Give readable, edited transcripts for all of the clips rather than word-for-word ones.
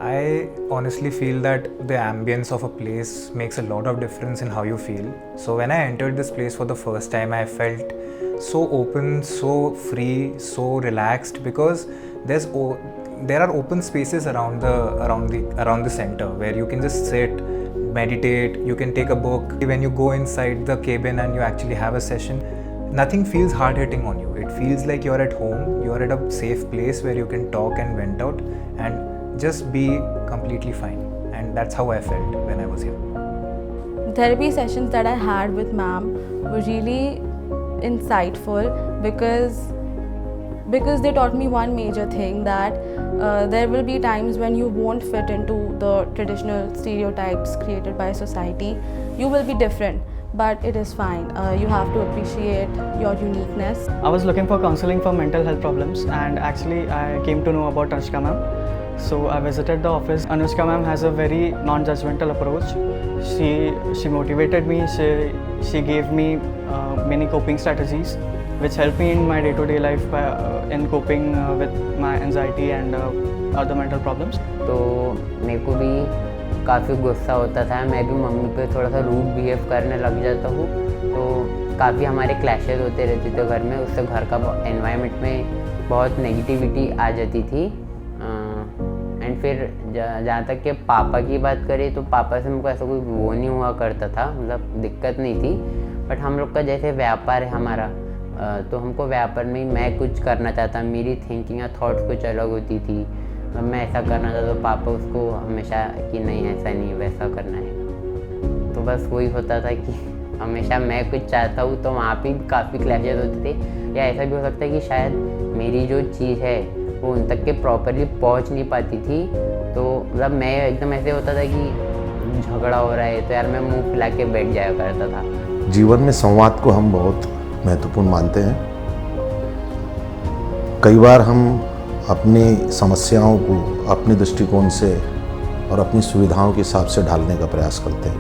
I honestly feel that the ambience of a place makes a lot of difference in how you feel. So when I entered this place for the first time, I felt so open, so free, so relaxed because there are open spaces around the center where you can just sit, meditate, you can take a book. When you go inside the cabin and you actually have a session, nothing feels hard hitting on you. It feels like you're at home, you're at a safe place where you can talk and vent out and just be completely fine. And that's how I felt when I was here. Therapy sessions that I had with ma'am were really insightful because they taught me one major thing, that there will be times when you won't fit into the traditional stereotypes created by society. You will be different, but it is fine. You have to appreciate your uniqueness. I was looking for counseling for mental health problems, and actually I came to know about Anushka ma'am. So I visited the office. Anushka ma'am has a very non-judgmental approach. She motivated me. She gave me many coping strategies, which helped me in my day-to-day life in coping with my anxiety and other mental problems. तो मेरे को भी काफ़ी गुस्सा होता था, मैं भी मम्मी पे थोड़ा सा रूड बिहेव करने लग जाता हूँ, तो काफ़ी हमारे क्लैशेस होते रहते थे घर में। उससे घर का एनवायरनमेंट में बहुत नेगेटिविटी आ जाती थी। एंड फिर जहाँ तक कि पापा की बात करें तो पापा से मुझको ऐसा कोई वो नहीं हुआ करता था, मतलब दिक्कत नहीं थी। बट हम लोग का जैसे व्यापार है हमारा, तो हमको व्यापार में मैं कुछ करना चाहता, मेरी थिंकिंग या थॉट्स कुछ अलग होती थी। मैं ऐसा करना चाहता तो पापा उसको हमेशा कि नहीं ऐसा नहीं वैसा करना है। तो बस वही होता था कि हमेशा मैं कुछ चाहता हूँ तो वहाँ पे भी काफ़ी क्लैशेस होते थे। या ऐसा भी हो सकता है कि शायद मेरी जो चीज़ है वो उन तक के प्रॉपरली पहुँच नहीं पाती थी। तो मतलब मैं एकदम ऐसे होता था कि झगड़ा हो रहा है तो यार मैं मुंह फुला के बैठ जाया करता था। जीवन में संवाद को हम बहुत महत्वपूर्ण मानते हैं। कई बार हम अपनी समस्याओं को अपने दृष्टिकोण से और अपनी सुविधाओं के हिसाब से ढालने का प्रयास करते हैं,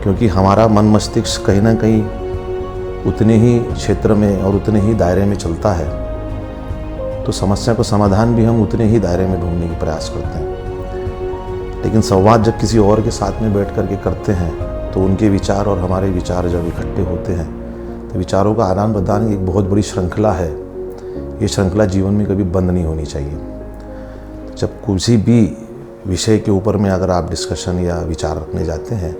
क्योंकि हमारा मन मस्तिष्क कहीं ना कहीं उतने ही क्षेत्र में और उतने ही दायरे में चलता है, तो समस्या को समाधान भी हम उतने ही दायरे में ढूंढने की प्रयास करते हैं। लेकिन संवाद जब किसी और के साथ में बैठ कर के करते हैं तो उनके विचार और हमारे विचार जब इकट्ठे होते हैं तो विचारों का आदान प्रदान एक बहुत बड़ी श्रृंखला है। ये श्रृंखला जीवन में कभी बंद नहीं होनी चाहिए। जब किसी भी विषय के ऊपर में अगर आप डिस्कशन या विचार रखने जाते हैं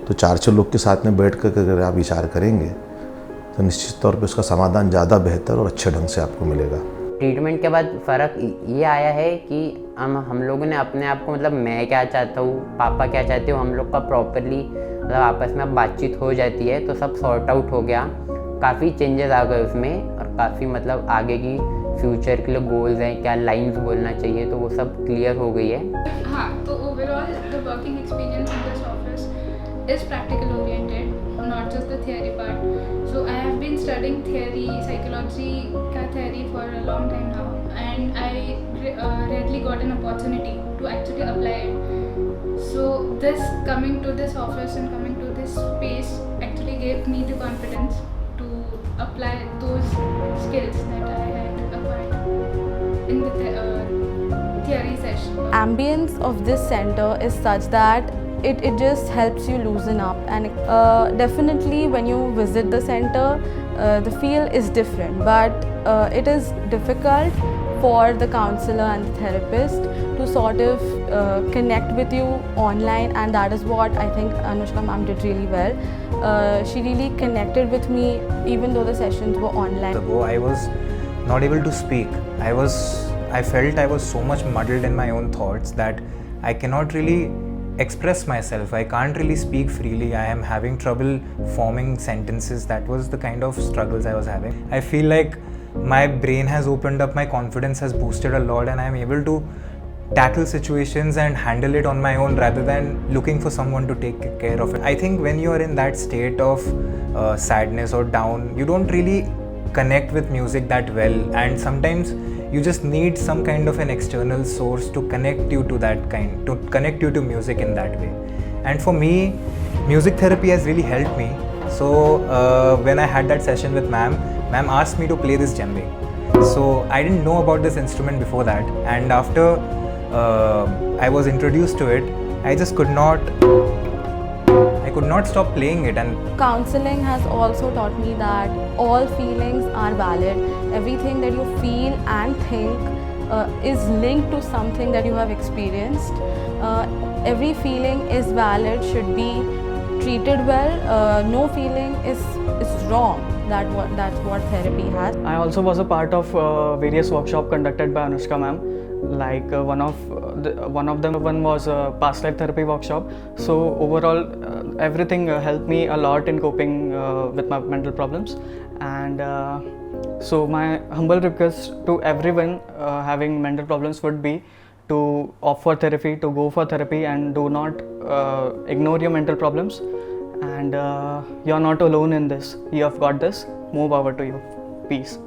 तो 4-6 लोग के साथ में बैठ कर अगर आप विचार करेंगे तो निश्चित तौर पे उसका समाधान ज़्यादा बेहतर और अच्छे ढंग से आपको मिलेगा। ट्रीटमेंट के बाद फ़र्क ये आया है कि हम लोगों ने अपने आप को, मतलब मैं क्या चाहता हूँ, पापा क्या चाहते हो, हम लोग का प्रॉपरली मतलब आपस में बातचीत हो जाती है, तो सब सॉर्ट आउट हो गया। काफ़ी चेंजेस आ गए उसमें और काफ़ी मतलब आगे की फ्यूचर के लिए गोल्स हैं, क्या लाइंस बोलना चाहिए, तो वो सब क्लियर हो गई है। हाँ, तो overall the working experience in this office is practical oriented, not just the theory part. So I have been studying theory, psychology का theory for a long time now, and I rarely got an opportunity to actually apply it. So this coming to this office and coming to this space actually gave me the confidence to apply those skills that I had acquired in the theory session. Ambience of this center is such that it just helps you loosen up, and definitely when you visit the center the feel is different, but it is difficult for the counselor and the therapist to sort of connect with you online, and that is what I think Anushka ma'am did really well. She really connected with me even though the sessions were online. Ago, I was not able to speak. I felt I was so much muddled in my own thoughts that I cannot really express myself. I can't really speak freely. I am having trouble forming sentences. That was the kind of struggles I was having. I feel like my brain has opened up, my confidence has boosted a lot, and I am able to tackle situations and handle it on my own rather than looking for someone to take care of it. I think when you are in that state of sadness or down, you don't really connect with music that well, and sometimes you just need some kind of an external source to connect you to music in that way. And for me, music therapy has really helped me. So when I had that session with ma'am asked me to play this djembe. So I didn't know about this instrument before that, and after I was introduced to it, I just could not stop playing it. And Counseling has also taught me that all feelings are valid. Everything that you feel and think is linked to something that you have experienced. Every feeling is valid, should be treated well. No feeling is wrong. That's what therapy has. I also was a part of various workshops conducted by Anushka ma'am. Like one of them was a past life therapy workshop. So overall, everything helped me a lot in coping with my mental problems. And so my humble request to everyone having mental problems would be to opt for therapy, to go for therapy, and do not ignore your mental problems. And you're not alone in this. You have got this. More power to you. Peace.